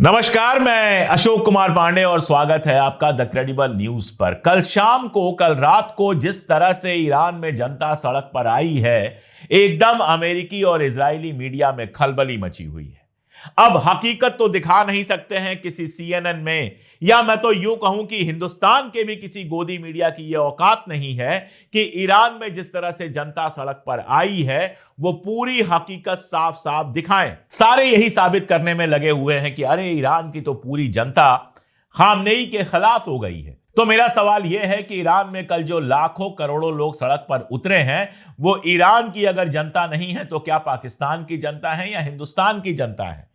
नमस्कार, मैं अशोक कुमार पांडे और स्वागत है आपका द क्रेडिबल न्यूज पर। कल रात को जिस तरह से ईरान में जनता सड़क पर आई है, एकदम अमेरिकी और इजरायली मीडिया में खलबली मची हुई है। अब हकीकत तो दिखा नहीं सकते हैं किसी सीएनएन में, या मैं तो यूं कहूं कि हिंदुस्तान के भी किसी गोदी मीडिया की यह औकात नहीं है कि ईरान में जिस तरह से जनता सड़क पर आई है वो पूरी हकीकत साफ साफ दिखाएं। सारे यही साबित करने में लगे हुए हैं कि अरे ईरान की तो पूरी जनता खामनेई के खिलाफ हो गई है। तो मेरा सवाल यह है कि ईरान में कल जो लाखों करोड़ों लोग सड़क पर उतरे हैं वो ईरान की अगर जनता नहीं है तो क्या पाकिस्तान की जनता है या हिंदुस्तान की जनता है?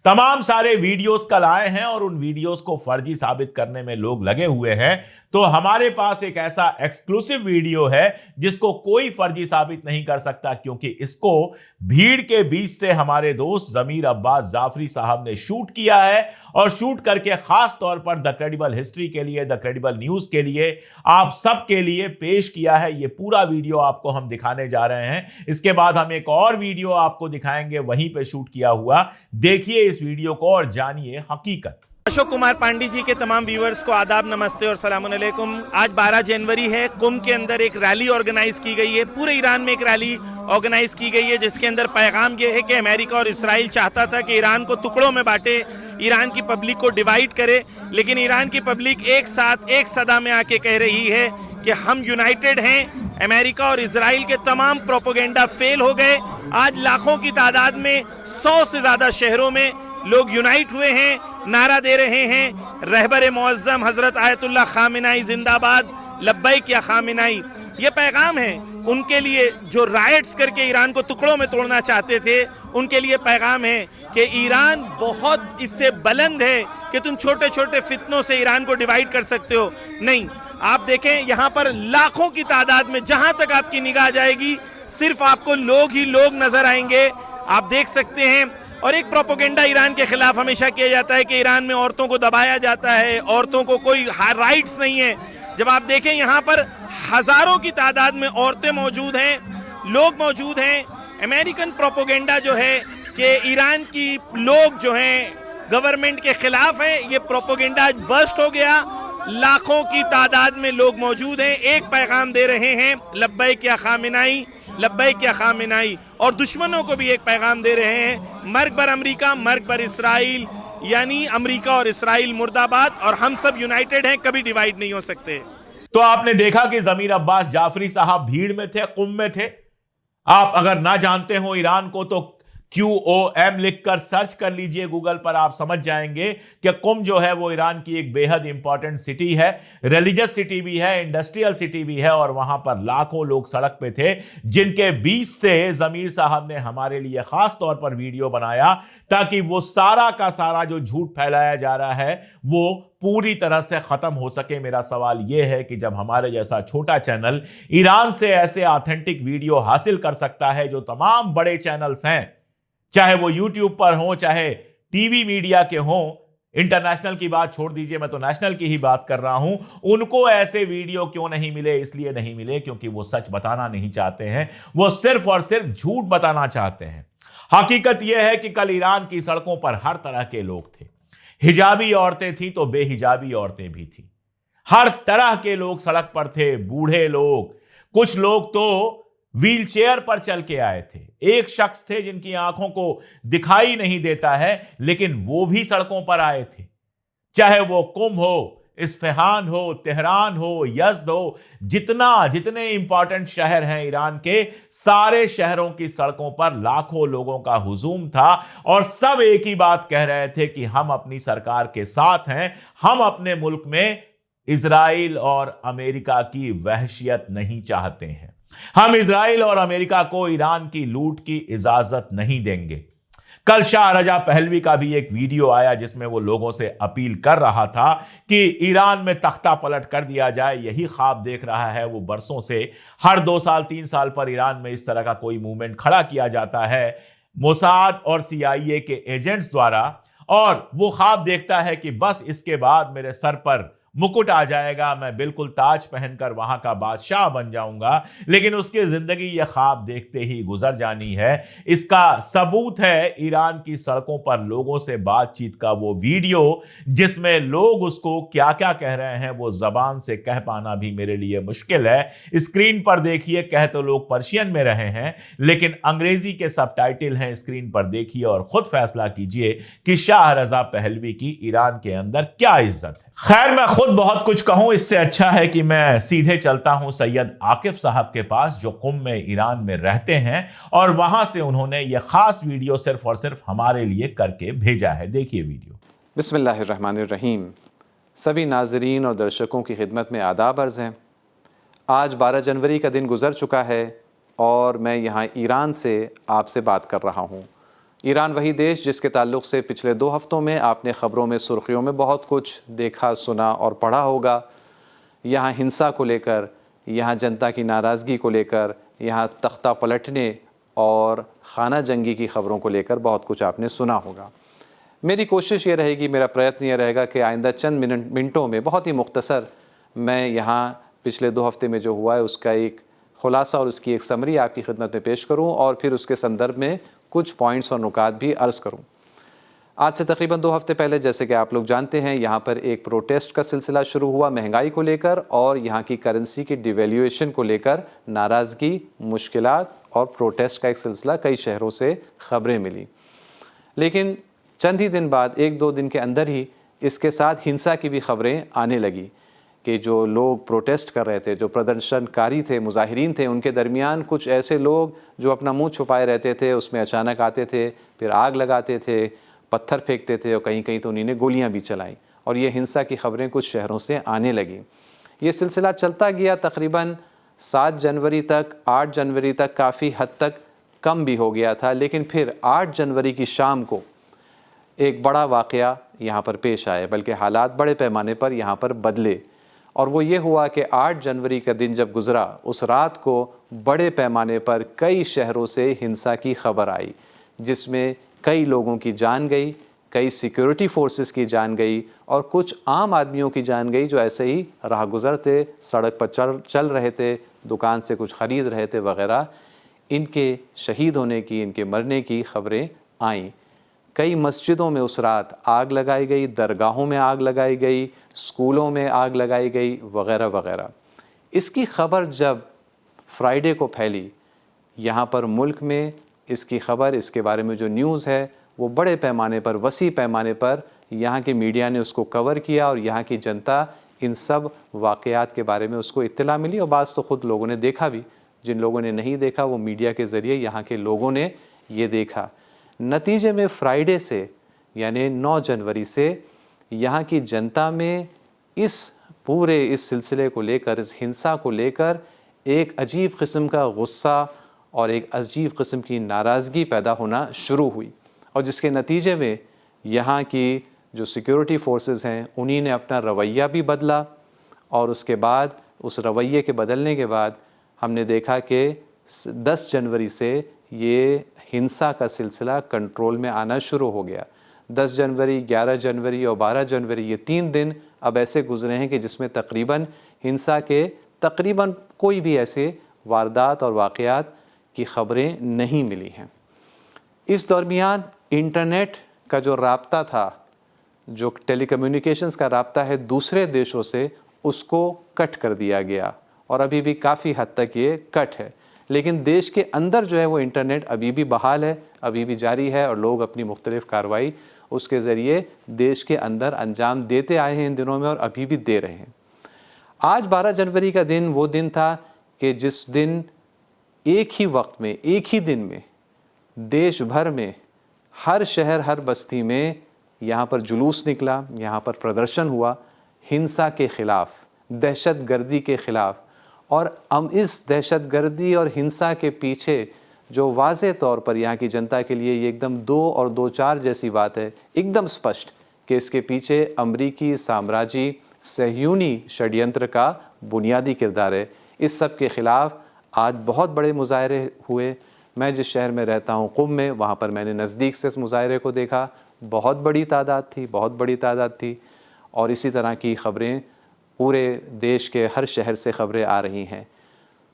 तमाम सारे वीडियोस कल आए हैं और उन वीडियोस को फर्जी साबित करने में लोग लगे हुए हैं। तो हमारे पास एक ऐसा एक्सक्लूसिव वीडियो है जिसको कोई फर्जी साबित नहीं कर सकता, क्योंकि इसको भीड़ के बीच से हमारे दोस्त ज़मीर अब्बास जाफरी साहब ने शूट किया है और शूट करके खास तौर पर द क्रेडिबल हिस्ट्री के लिए, द क्रेडिबल न्यूज के लिए, आप सबके लिए पेश किया है। ये पूरा वीडियो आपको हम दिखाने जा रहे हैं। इसके बाद हम एक और वीडियो आपको दिखाएंगे वहीं पे शूट किया हुआ। देखिए इस वीडियो को और जानिए हकीकत। अशोक कुमार पांडे जी के तमाम व्यूअर्स को आदाब, नमस्ते और सलाम अलैकुम। आज 12 जनवरी है। कुम के अंदर एक रैली ऑर्गेनाइज की गई है। पूरे ईरान में एक रैली ऑर्गेनाइज की गई है जिसके अंदर पैगाम यह है कि अमेरिका और इसराइल चाहता था कि ईरान को टुकड़ों में बांटे, ईरान की पब्लिक को डिवाइड करे, लेकिन ईरान की पब्लिक एक साथ एक सदा में आके कह रही है कि हम यूनाइटेड हैं। अमेरिका और इसराइल के तमाम प्रोपोगेंडा फेल हो गए। आज लाखों की तादाद में 100 से ज्यादा शहरों में लोग यूनाइट हुए हैं, नारा दे रहे हैं, रहबर मुअज्जम हजरत आयतुल्लाह खामिनाई जिंदाबाद, लब्बैक या खामिनाई। ये पैगाम है उनके लिए जो राइट्स करके ईरान को टुकड़ों में तोड़ना चाहते थे, उनके लिए पैगाम है कि ईरान बहुत इससे बुलंद है कि तुम छोटे छोटे फितनों से ईरान को डिवाइड कर सकते हो। नहीं, आप देखें यहाँ पर लाखों की तादाद में जहां तक आपकी निगाह जाएगी सिर्फ आपको लोग ही लोग नजर आएंगे। आप देख सकते हैं। और एक प्रोपोगेंडा ईरान के खिलाफ हमेशा किया जाता है कि ईरान में औरतों को दबाया जाता है, औरतों को कोई राइट्स नहीं है। जब आप देखें यहाँ पर हजारों की तादाद में औरतें मौजूद हैं, लोग मौजूद हैं। अमेरिकन प्रोपोगेंडा जो है कि ईरान की लोग जो हैं गवर्नमेंट के खिलाफ है, ये प्रोपोगेंडा आज बस्ट हो गया। लाखों की तादाद में लोग मौजूद हैं, एक पैगाम दे रहे हैं, लब्बैक या खामिनाई, लब्बैक या खामिनाई। और दुश्मनों को भी एक पैगाम दे रहे हैं, मर्ग बर अमेरिका, मर्ग बर इसराइल, यानी अमेरिका और इसराइल मुर्दाबाद, और हम सब यूनाइटेड हैं, कभी डिवाइड नहीं हो सकते। तो आपने देखा कि ज़मीर अब्बास जाफरी साहब भीड़ में थे, कुम में थे। आप अगर ना जानते हो ईरान को तो QOM लिखकर सर्च कर लीजिए गूगल पर, आप समझ जाएंगे कि कुम जो है वो ईरान की एक बेहद इंपॉर्टेंट सिटी है, रिलीजियस सिटी भी है, इंडस्ट्रियल सिटी भी है। और वहां पर लाखों लोग सड़क पे थे, जिनके बीच से ज़मीर साहब ने हमारे लिए खास तौर पर वीडियो बनाया ताकि वो सारा का सारा जो झूठ फैलाया जा रहा है वो पूरी तरह से खत्म हो सके। मेरा सवाल यह है कि जब हमारे जैसा छोटा चैनल ईरान से ऐसे ऑथेंटिक वीडियो हासिल कर सकता है जो तमाम बड़े चैनल्स हैं, चाहे वो यूट्यूब पर हो, चाहे टीवी मीडिया के हो, इंटरनेशनल की बात छोड़ दीजिए, मैं तो नेशनल की ही बात कर रहा हूं, उनको ऐसे वीडियो क्यों नहीं मिले? इसलिए नहीं मिले क्योंकि वो सच बताना नहीं चाहते हैं, वो सिर्फ और सिर्फ झूठ बताना चाहते हैं। हकीकत यह है कि कल ईरान की सड़कों पर हर तरह के लोग थे। हिजाबी औरतें थी तो बेहिजाबी औरतें भी थी। हर तरह के लोग सड़क पर थे, बूढ़े लोग, कुछ लोग तो व्हील चेयर पर चल के आए थे। एक शख्स थे जिनकी आंखों को दिखाई नहीं देता है, लेकिन वो भी सड़कों पर आए थे। चाहे वो कुम हो, इस्फहान हो, तेहरान हो, यज़्द हो, जितने इंपॉर्टेंट शहर हैं ईरान के, सारे शहरों की सड़कों पर लाखों लोगों का हुजूम था और सब एक ही बात कह रहे थे कि हम अपनी सरकार के साथ हैं, हम अपने मुल्क में इजराइल और अमेरिका की वहशियत नहीं चाहते हैं, हम इजराइल और अमेरिका को ईरान की लूट की इजाजत नहीं देंगे। कल शाह रजा पहलवी का भी एक वीडियो आया जिसमें वो लोगों से अपील कर रहा था कि ईरान में तख्ता पलट कर दिया जाए। यही ख्वाब देख रहा है वो बरसों से। हर 2 साल 3 साल पर ईरान में इस तरह का कोई मूवमेंट खड़ा किया जाता है मोसाद और CIA के एजेंट्स द्वारा, और वो ख्वाब देखता है कि बस इसके बाद मेरे सर पर मुकुट आ जाएगा, मैं बिल्कुल ताज पहनकर वहां का बादशाह बन जाऊंगा, लेकिन उसकी जिंदगी यह ख्वाब देखते ही गुजर जानी है। इसका सबूत है ईरान की सड़कों पर लोगों से बातचीत का वो वीडियो, जिसमें लोग उसको क्या क्या कह रहे हैं वो जबान से कह पाना भी मेरे लिए मुश्किल है। स्क्रीन पर देखिए, कह तो लोग पर्शियन में रहे हैं, लेकिन अंग्रेजी के सबटाइटल हैं, स्क्रीन पर देखिए और खुद फैसला कीजिए कि शाह रजा पहलवी की ईरान के अंदर क्या इज्जत है। खैर, मैं खुद बहुत कुछ कहूं, इससे अच्छा है कि मैं सीधे चलता हूं सैयद आकिफ साहब के पास, जो कुम में ईरान में रहते हैं, और वहां से उन्होंने यह खास वीडियो सिर्फ और सिर्फ हमारे लिए करके भेजा है। देखिए वीडियो। बिस्मिल्लाहिर्रहमानिर्रहीम। सभी नाजरीन और दर्शकों की खिदमत में आदाब अर्ज़ हैं। आज 12 जनवरी का दिन गुज़र चुका है और मैं यहाँ ईरान से आपसे बात कर रहा हूँ। ईरान वही देश जिसके ताल्लुक़ से पिछले 2 हफ़्तों में आपने ख़बरों में, सुर्खियों में बहुत कुछ देखा, सुना और पढ़ा होगा। यहाँ हिंसा को लेकर, यहाँ जनता की नाराज़गी को लेकर, यहाँ तख्ता पलटने और खाना जंगी की ख़बरों को लेकर बहुत कुछ आपने सुना होगा। मेरी कोशिश ये रहेगी, मेरा प्रयत्न ये रहेगा कि आइंदा चंद मिनटों में बहुत ही मुख्तसर मैं यहाँ पिछले 2 हफ़्ते में जो हुआ है उसका एक ख़ुलासा और उसकी एक समरी आपकी खिदमत में पेश करूँ और फिर उसके संदर्भ में कुछ पॉइंट्स और नुकात भी अर्ज़ करूँ। आज से तकरीबन 2 हफ़्ते पहले, जैसे कि आप लोग जानते हैं, यहाँ पर एक प्रोटेस्ट का सिलसिला शुरू हुआ महंगाई को लेकर और यहाँ की करेंसी की डिवेल्यूएशन को लेकर नाराज़गी, मुश्किलात और प्रोटेस्ट का एक सिलसिला कई शहरों से ख़बरें मिली। लेकिन चंद ही दिन बाद, 1-2 दिन के अंदर ही इसके साथ हिंसा की भी ख़बरें आने लगी कि जो लोग प्रोटेस्ट कर रहे थे, जो प्रदर्शनकारी थे, मुजाहिरीन थे, उनके दरमियान कुछ ऐसे लोग जो अपना मुंह छुपाए रहते थे, उसमें अचानक आते थे, फिर आग लगाते थे, पत्थर फेंकते थे और कहीं कहीं तो उन्हीं ने गोलियां भी चलाई और ये हिंसा की ख़बरें कुछ शहरों से आने लगी। ये सिलसिला चलता गया तकरीबन 7 जनवरी तक, 8 जनवरी तक काफ़ी हद तक कम भी हो गया था, लेकिन फिर 8 जनवरी की शाम को एक बड़ा वाक़या यहाँ पर पेश आया, बल्कि हालात बड़े पैमाने पर यहाँ पर बदले। और वो ये हुआ कि 8 जनवरी का दिन जब गुज़रा, उस रात को बड़े पैमाने पर कई शहरों से हिंसा की खबर आई, जिसमें कई लोगों की जान गई, कई सिक्योरिटी फोर्सेस की जान गई और कुछ आम आदमियों की जान गई जो ऐसे ही राह गुज़र थे, सड़क पर चल रहे थे, दुकान से कुछ ख़रीद रहे थे वग़ैरह। इनके शहीद होने की, इनके मरने की ख़बरें आईं। कई मस्जिदों में उस रात आग लगाई गई, दरगाहों में आग लगाई गई, स्कूलों में आग लगाई गई वग़ैरह वग़ैरह। इसकी ख़बर जब फ्राइडे को फैली यहाँ पर मुल्क में, इसकी ख़बर, इसके बारे में जो न्यूज़ है वो बड़े पैमाने पर, वसी पैमाने पर यहाँ के मीडिया ने उसको कवर किया और यहाँ की जनता इन सब वाक़यात के बारे में उसको इत्तला मिली और बाज़ तो ख़ुद लोगों ने देखा भी। जिन लोगों ने नहीं देखा वो मीडिया के ज़रिए यहाँ के लोगों ने ये देखा। नतीजे में फ्राइडे से यानी 9 जनवरी से यहाँ की जनता में इस सिलसिले को लेकर, इस हिंसा को लेकर एक अजीब किस्म का गुस्सा और एक अजीब किस्म की नाराज़गी पैदा होना शुरू हुई और जिसके नतीजे में यहाँ की जो सिक्योरिटी फोर्सेस हैं उन्हीं ने अपना रवैया भी बदला और उसके बाद, उस रवैये के बदलने के बाद हमने देखा कि 10 जनवरी से ये हिंसा का सिलसिला कंट्रोल में आना शुरू हो गया। 10 जनवरी, 11 जनवरी और 12 जनवरी, ये 3 दिन अब ऐसे गुजरे हैं कि जिसमें तकरीबन हिंसा के तकरीबन कोई भी ऐसे वारदात और वाक़यात की ख़बरें नहीं मिली हैं। इस दरमियान इंटरनेट का जो राब्ता था, जो टेलीकम्युनिकेशंस का राब्ता है दूसरे देशों से, उसको कट कर दिया गया और अभी भी काफ़ी हद तक ये कट है। लेकिन देश के अंदर जो है वो इंटरनेट अभी भी बहाल है, अभी भी जारी है और लोग अपनी मुख्तलिफ़ कार्रवाई उसके ज़रिए देश के अंदर अंजाम देते आए हैं इन दिनों में और अभी भी दे रहे हैं। आज 12 जनवरी का दिन वो दिन था कि जिस दिन एक ही वक्त में, एक ही दिन में देश भर में हर शहर, हर बस्ती में यहाँ पर जुलूस निकला, यहाँ पर प्रदर्शन हुआ हिंसा के ख़िलाफ़, दहशतगर्दी के ख़िलाफ़। और हम इस दहशतगर्दी और हिंसा के पीछे जो वाज़े तौर पर यहाँ की जनता के लिए ये एकदम 2 और 2 4 जैसी बात है, एकदम स्पष्ट कि इसके पीछे अमरीकी साम्राज्यी सहयूनी षड्यंत्र का बुनियादी किरदार है। इस सब के ख़िलाफ़ आज बहुत बड़े मुज़ाहरे हुए। मैं जिस शहर में रहता हूँ, कुम में, वहाँ पर मैंने नज़दीक से इस मुज़ाहरे को देखा। बहुत बड़ी तादाद थी, बहुत बड़ी तादाद थी और इसी तरह की ख़बरें पूरे देश के हर शहर से खबरें आ रही हैं।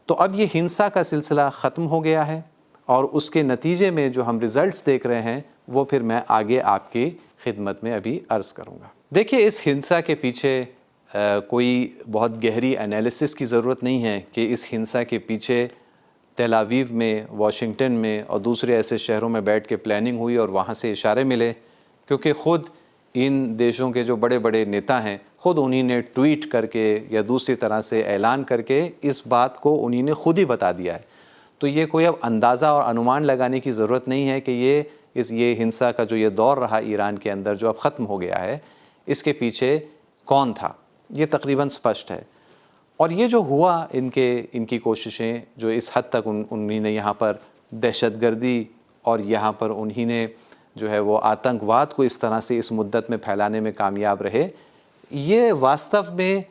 तो अब ये हिंसा का सिलसिला ख़त्म हो गया है और उसके नतीजे में जो हम रिज़ल्ट्स देख रहे हैं वो फिर मैं आगे आपकी खिदमत में अभी अर्ज़ करूँगा। देखिए, इस हिंसा के पीछे कोई बहुत गहरी एनालिसिस की ज़रूरत नहीं है कि इस हिंसा के पीछे तेल अवीव में, वाशिंगटन में और दूसरे ऐसे शहरों में बैठ के प्लानिंग हुई और वहाँ से इशारे मिले, क्योंकि ख़ुद इन देशों के जो बड़े बड़े नेता हैं ख़ुद उन्हीं ने ट्वीट करके या दूसरी तरह से ऐलान करके इस बात को उन्हीं ने ख़ुद ही बता दिया है। तो ये कोई अब अंदाज़ा और अनुमान लगाने की ज़रूरत नहीं है कि ये हिंसा का जो ये दौर रहा ईरान के अंदर जो अब ख़त्म हो गया है, इसके पीछे कौन था, ये तकरीबन स्पष्ट है। और ये जो हुआ, इनकी कोशिशें जो इस हद तक उन्हीं ने यहाँ पर दहशतगर्दी और यहाँ पर उन्हीं ने जो है वो आतंकवाद को इस तरह से इस मुद्दत में फैलाने में कामयाब रहे, ये वास्तव में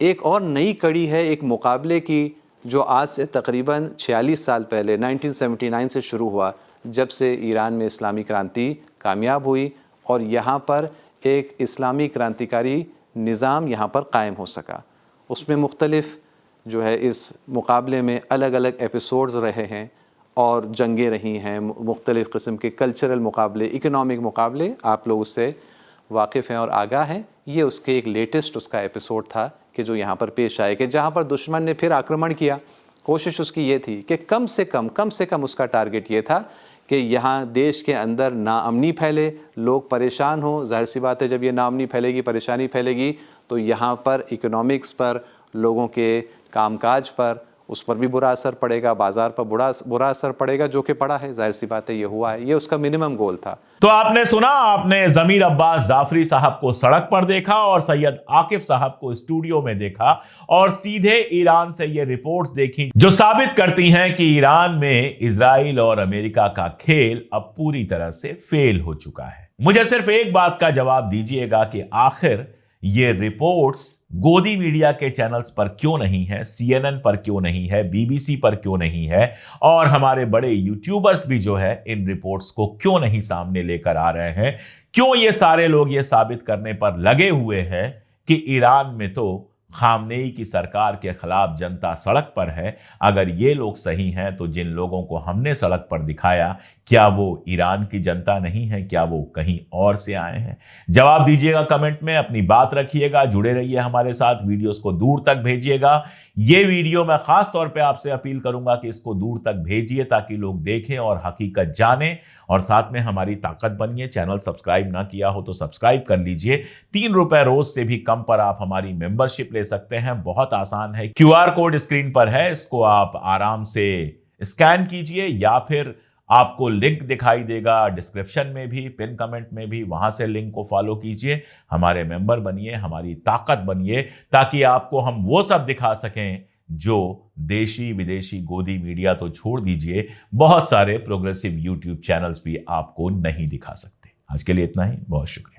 एक और नई कड़ी है एक मुकाबले की जो आज से तकरीबन 46 साल पहले 1979 से शुरू हुआ, जब से ईरान में इस्लामी क्रांति कामयाब हुई और यहाँ पर एक इस्लामी क्रांतिकारी निज़ाम यहाँ पर कायम हो सका। उसमें मुख्तलिफ़ जो है इस मुकाबले में अलग अलग एपिसोड्स रहे हैं और जंगें रही हैं, मुख्तलिफ़ किस्म के कल्चरल मुकाबले, इकनॉमिक मुकाबले, आप लोग उससे वाकिफ़ हैं और आगाह हैं। ये उसके एक लेटेस्ट उसका एपिसोड था कि जो यहाँ पर पेश आए कि जहाँ पर दुश्मन ने फिर आक्रमण किया। कोशिश उसकी ये थी कि कम से कम उसका टारगेट ये था कि यहाँ देश के अंदर नाअमनी फैले, लोग परेशान हों। ज़ाहिर सी बात है, जब ये नाअमनी फैलेगी, परेशानी फैलेगी, तो यहाँ पर इकोनॉमिक्स पर, लोगों के कामकाज पर, उस पर भी बुरा असर पड़ेगा, बाज़ार पर बुरा असर पड़ेगा, जो कि पड़ा है। ज़ाहिर सी बात है, ये हुआ है, ये उसका मिनिमम गोल था। तो आपने सुना, आपने ज़मीर अब्बास जाफरी साहब को सड़क पर देखा और सैयद आकिफ साहब को स्टूडियो में देखा और सीधे ईरान से ये रिपोर्ट्स देखी जो साबित करती हैं कि ईरान में इजराइल और अमेरिका का खेल अब पूरी तरह से फेल हो चुका है। मुझे सिर्फ एक बात का जवाब दीजिएगा कि आखिर ये रिपोर्ट्स गोदी मीडिया के चैनल्स पर क्यों नहीं है, CNN पर क्यों नहीं है, BBC पर क्यों नहीं है, और हमारे बड़े यूट्यूबर्स भी जो है इन रिपोर्ट्स को क्यों नहीं सामने लेकर आ रहे हैं? क्यों ये सारे लोग ये साबित करने पर लगे हुए हैं कि ईरान में तो खामनेई की सरकार के खिलाफ जनता सड़क पर है? अगर ये लोग सही हैं तो जिन लोगों को हमने सड़क पर दिखाया, क्या वो ईरान की जनता नहीं है? क्या वो कहीं और से आए हैं? जवाब दीजिएगा कमेंट में, अपनी बात रखिएगा, जुड़े रहिए हमारे साथ, वीडियोस को दूर तक भेजिएगा। ये वीडियो मैं खास तौर पे आपसे अपील करूंगा कि इसको दूर तक भेजिए ताकि लोग देखें और हकीकत जानें और साथ में हमारी ताकत बनिए। चैनल सब्सक्राइब ना किया हो तो सब्सक्राइब कर लीजिए। 3 रुपए रोज से भी कम पर आप हमारी मेंबरशिप ले सकते हैं। बहुत आसान है, QR कोड स्क्रीन पर है, इसको आप आराम से स्कैन कीजिए या फिर आपको लिंक दिखाई देगा डिस्क्रिप्शन में भी, पिन कमेंट में भी, वहां से लिंक को फॉलो कीजिए, हमारे मेंबर बनिए, हमारी ताकत बनिए, ताकि आपको हम वो सब दिखा सकें जो देशी विदेशी गोदी मीडिया तो छोड़ दीजिए, बहुत सारे प्रोग्रेसिव यूट्यूब चैनल्स भी आपको नहीं दिखा सकते। आज के लिए इतना ही, बहुत शुक्रिया।